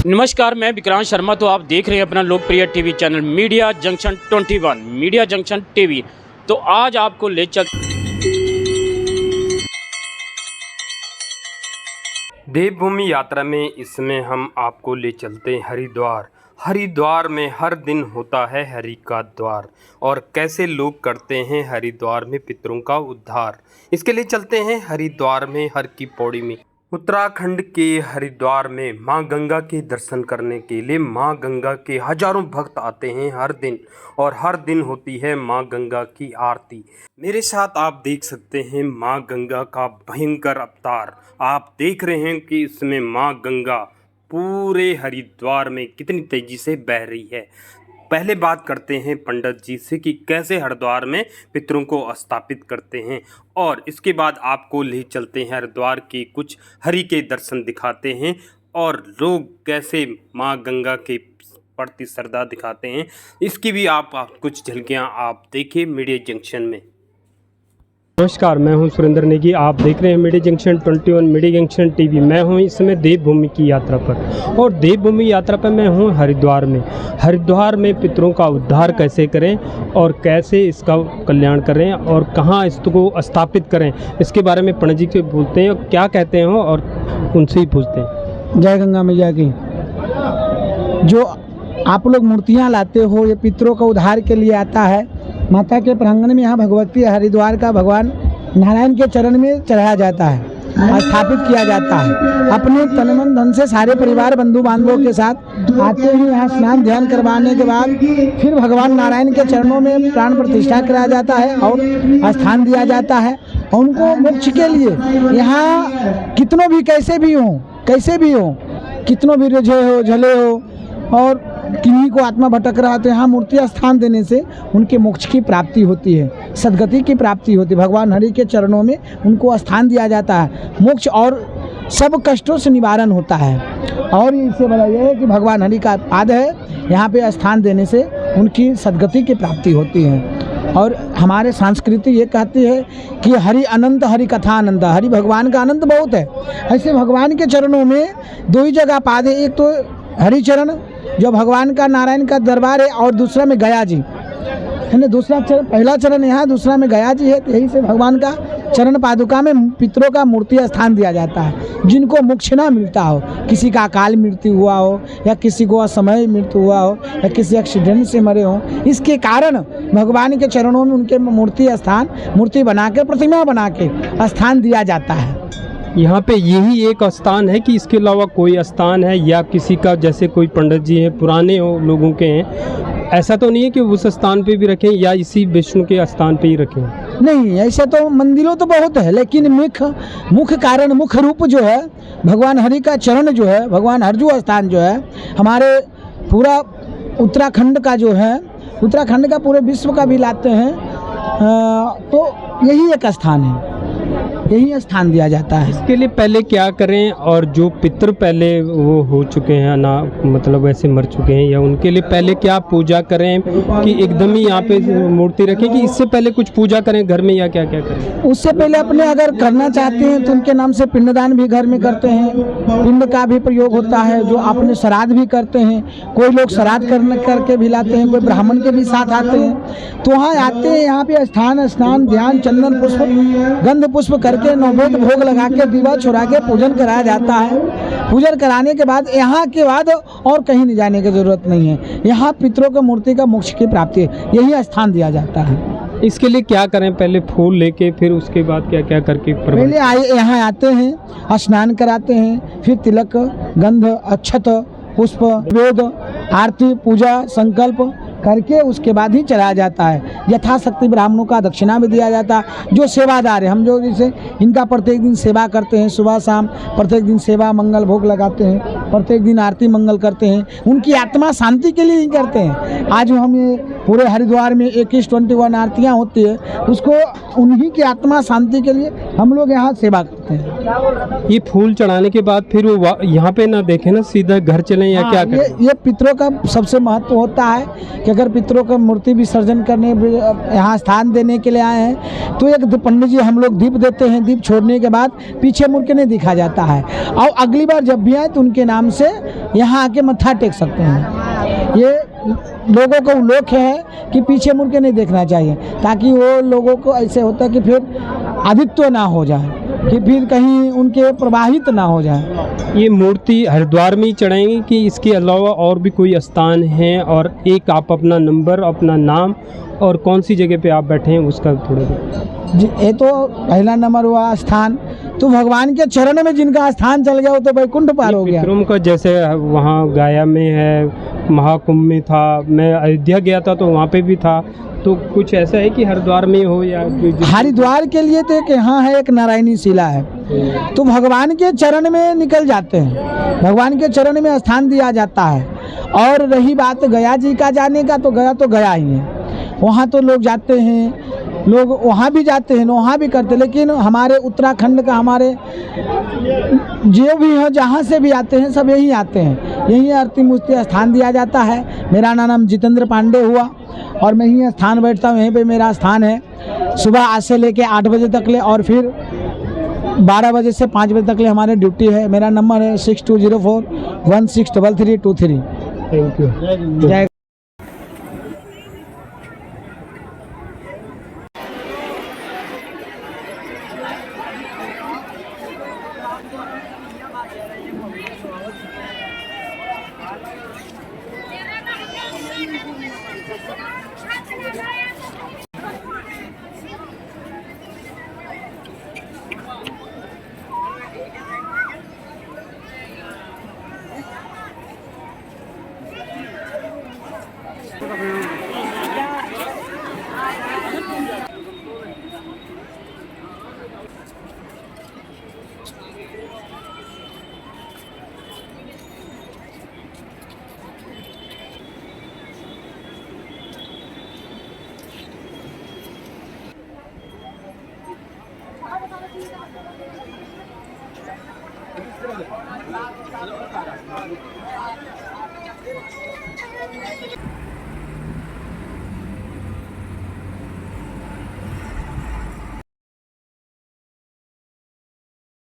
नमस्कार, मैं विक्रांत शर्मा। तो आप देख रहे हैं अपना लोकप्रिय TV channel media junction 21 media junction TV. तो आज आपको ले चल देवभूमि यात्रा में इसमें हम आपको ले चलते हैं हरिद्वार। हरिद्वार में हर दिन होता है हरि का द्वार, और कैसे लोग करते हैं हरिद्वार में पितरों का उद्धार। इसके लिए चलते हैं हरिद्वार में हर की पौड़ी में। उत्तराखंड के हरिद्वार में मां गंगा के दर्शन करने के लिए मां गंगा के हजारों भक्त आते हैं हर दिन, और हर दिन होती है मां गंगा की आरती। मेरे साथ आप देख सकते हैं मां गंगा का भयंकर अवतार। आप देख रहे हैं कि इसमें मां गंगा पूरे हरिद्वार में कितनी तेजी से बह रही है। पहले बात करते हैं पंडित जी से कि कैसे हरिद्वार में पितरों को स्थापित करते हैं, और इसके बाद आपको ले चलते हैं हरिद्वार के कुछ हरि के दर्शन दिखाते हैं, और लोग कैसे मां गंगा के प्रति श्रद्धा दिखाते हैं। इसकी भी आप कुछ झलकियां आप देखिए मीडिया जंक्शन में। नमस्कार, मैं हूं सुरेंद्र नेगी। आप देख रहे हैं media junction 21 media junction TV. मैं हूं इस समय देवभूमि की यात्रा पर, और देवभूमि यात्रा पर मैं हूं हरिद्वार में। हरिद्वार में पितरों का उद्धार कैसे करें और कैसे इसका कल्याण करें और कहां इसको स्थापित करें, इसके बारे में पंडित जी से बोलते हैं और क्या कहते हैं और उनसे ही पूछते हैं। जय गंगा मैया की। जो आप लोग मूर्तियाँ लाते हो, ये पितरों का उद्धार के लिए आता है। माता के प्रांगण में यहाँ भगवती हरिद्वार का भगवान नारायण के चरण में चढ़ाया जाता है, स्थापित किया जाता है। अपने तन मन धन से सारे परिवार बंधु बांधवों के साथ आते हैं। यहाँ स्नान ध्यान करवाने के बाद फिर भगवान नारायण के चरणों में प्राण प्रतिष्ठा कराया जाता है और स्थान दिया जाता है। उनको मोक्ष के लिए यहाँ कितनों भी कैसे भी हो, कितनों भी रिझे हो झले हो और किन्हीं को आत्मा भटक रहा, तो यहाँ मूर्ति स्थान देने से उनके मोक्ष की प्राप्ति होती है, सद्गति की प्राप्ति होती है। भगवान हरि के चरणों में उनको स्थान दिया जाता है, मोक्ष और सब कष्टों से निवारण होता है। और इससे बड़ा यह है कि भगवान हरि का पाद है, यहाँ पे स्थान देने से उनकी सद्गति की प्राप्ति होती है। और हमारे संस्कृति ये कहती है कि हरि अनंत हरि कथा आनंद। हरि भगवान का आनंद बहुत है। ऐसे भगवान के चरणों में दो ही जगह पाद है, एक तो हरि चरण जो भगवान का नारायण का दरबार है, और दूसरा में गया जी है ना। दूसरा चरण, पहला चरण यहाँ, दूसरा में गया जी है। तो यही से भगवान का चरण पादुका में पितरों का मूर्ति स्थान दिया जाता है। जिनको मोक्ष ना मिलता हो, किसी का अकाल मृत्यु हुआ हो, या किसी को असमय मृत्यु हुआ हो, या किसी एक्सीडेंट से मरे हो, इसके कारण भगवान के चरणों में उनके मूर्ति बना के, प्रतिमा बना के स्थान दिया जाता है। यहाँ पे यही एक स्थान है कि इसके अलावा कोई स्थान है, या किसी का जैसे कोई पंडित जी हैं पुराने हो लोगों के हैं, ऐसा तो नहीं है कि उस स्थान पे भी रखें या इसी विष्णु के स्थान पे ही रखें? नहीं, ऐसा तो मंदिरों तो बहुत है, लेकिन मुख्य रूप जो है भगवान हरि का चरण जो है, भगवान हरजू स्थान जो है हमारे पूरा उत्तराखंड का जो है, उत्तराखंड का पूरे विश्व का भी लाते हैं, तो यही एक स्थान है, यही स्थान दिया जाता है। इसके लिए पहले क्या करें, और जो पितृ पहले वो हो चुके हैं ना, मतलब ऐसे मर चुके हैं, या उनके लिए पहले क्या पूजा करें कि एकदम ही यहाँ पे मूर्ति रखें, कि इससे पहले कुछ पूजा करें घर में, या क्या क्या करें? उससे पहले अपने अगर करना चाहते हैं तो उनके नाम से पिंडदान भी घर में करते हैं। पिंड का भी प्रयोग होता है, जो अपने श्राद्ध भी करते हैं। कोई लोग श्राद्ध करके भी लाते हैं, कोई ब्राह्मण के भी साथ आते हैं। तो वहाँ आते हैं, यहाँ पे स्नान ध्यान चंदन पुष्प गंध पुष्प करके नैवेद्य भोग लगा के दीवा छुड़ा के पूजन कराया जाता है। पूजन कराने के बाद यहाँ के बाद और कहीं नहीं जाने की जरूरत नहीं है। यहाँ पितरों की मूर्ति का मोक्ष की प्राप्ति है, यही स्थान दिया जाता है। इसके लिए क्या करें? पहले फूल लेके फिर उसके बाद क्या क्या करके? पहले यहाँ आते हैं, स्नान कराते हैं, फिर तिलक गंध अक्षत पुष्प वेद आरती पूजा संकल्प करके उसके बाद ही चलाया जाता है। यथाशक्ति ब्राह्मणों का दक्षिणा भी दिया जाता है। जो सेवादार है, हम जो जैसे इनका प्रत्येक दिन सेवा करते हैं, सुबह शाम प्रत्येक दिन सेवा मंगल भोग लगाते हैं, प्रत्येक दिन आरती मंगल करते हैं, उनकी आत्मा शांति के लिए ही करते हैं। आज हम ये पूरे हरिद्वार में 21 आरतियाँ होती है, उसको उन्हीं की आत्मा शांति के लिए हम लोग यहाँ सेवा करते हैं। ये फूल चढ़ाने के बाद फिर वो यहाँ पे ना देखें ना, सीधा घर चलें या क्या करें? ये पितरों का सबसे महत्व होता है कि अगर पितरों का मूर्ति विसर्जन करने यहाँ स्थान देने के लिए आए हैं तो एक पंडित जी हम लोग दीप देते हैं। दीप छोड़ने के बाद पीछे मुड़ के नहीं दिखा जाता है, और अगली बार जब भी आए तो उनके नाम आराम से यहाँ आके मत्था टेक सकते हैं। ये लोगों को उल्लेख है कि पीछे मुड़ के नहीं देखना चाहिए, ताकि वो लोगों को ऐसे होता है कि फिर आदित्य ना हो जाए, कि फिर कहीं उनके प्रवाहित ना हो जाए। ये मूर्ति हरिद्वार में ही चढ़ाएंगे कि इसके अलावा और भी कोई स्थान है? और एक आप अपना नंबर, अपना नाम और कौन सी जगह पे आप बैठे हैं उसका थोड़ा जी, ये तो पहला नंबर हुआ स्थान। तो भगवान के चरण में जिनका स्थान चल गया वो तो वैकुंठ पार हो गया। पितरों का जैसे वहाँ गया में है, महाकुंभ में था, मैं अयोध्या गया था तो वहाँ पे भी था, तो कुछ ऐसा है कि हरिद्वार में हो या हरिद्वार के लिए तो एक यहाँ है, एक नारायणी शिला है, तो भगवान के चरण में निकल जाते हैं, भगवान के चरण में स्थान दिया जाता है। और रही बात गया जी का जाने का, तो गया ही है, वहाँ तो लोग जाते हैं, लोग वहाँ भी जाते हैं, वहाँ भी करते हैं। लेकिन हमारे उत्तराखंड का, हमारे जो भी हैं, जहाँ से भी आते हैं, सब यहीं आते हैं, यहीं आरती मूर्ति स्थान दिया जाता है। मेरा नाम जितेंद्र पांडे हुआ और मैं यहीं स्थान बैठता हूँ, यहीं पे मेरा स्थान है। सुबह आज से लेके 8 बजे तक ले और फिर 12 बजे से 5 बजे तक ले हमारे ड्यूटी है। मेरा नंबर है 6204163323। Thank you. जय